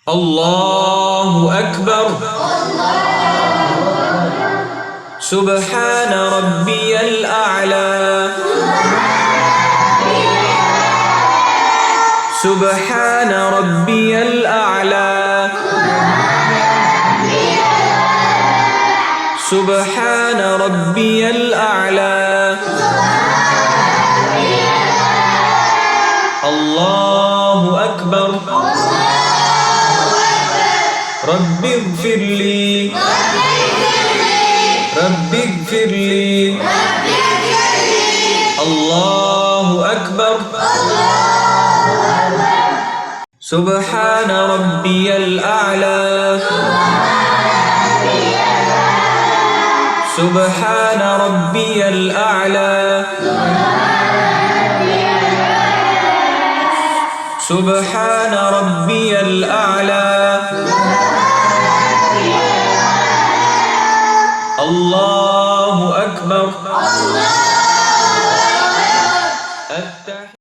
الله أكبر. سبحان ربي الأعلى. سبحان ربي الأعلى. سبحان ربي الأعلى. الله أكبر. رب اغفر لي. رب اغفر لي. الله أكبر. سبحان ربي الأعلى. سبحان ربي الأعلى. سبحان ربي الأعلى. الله أكبر.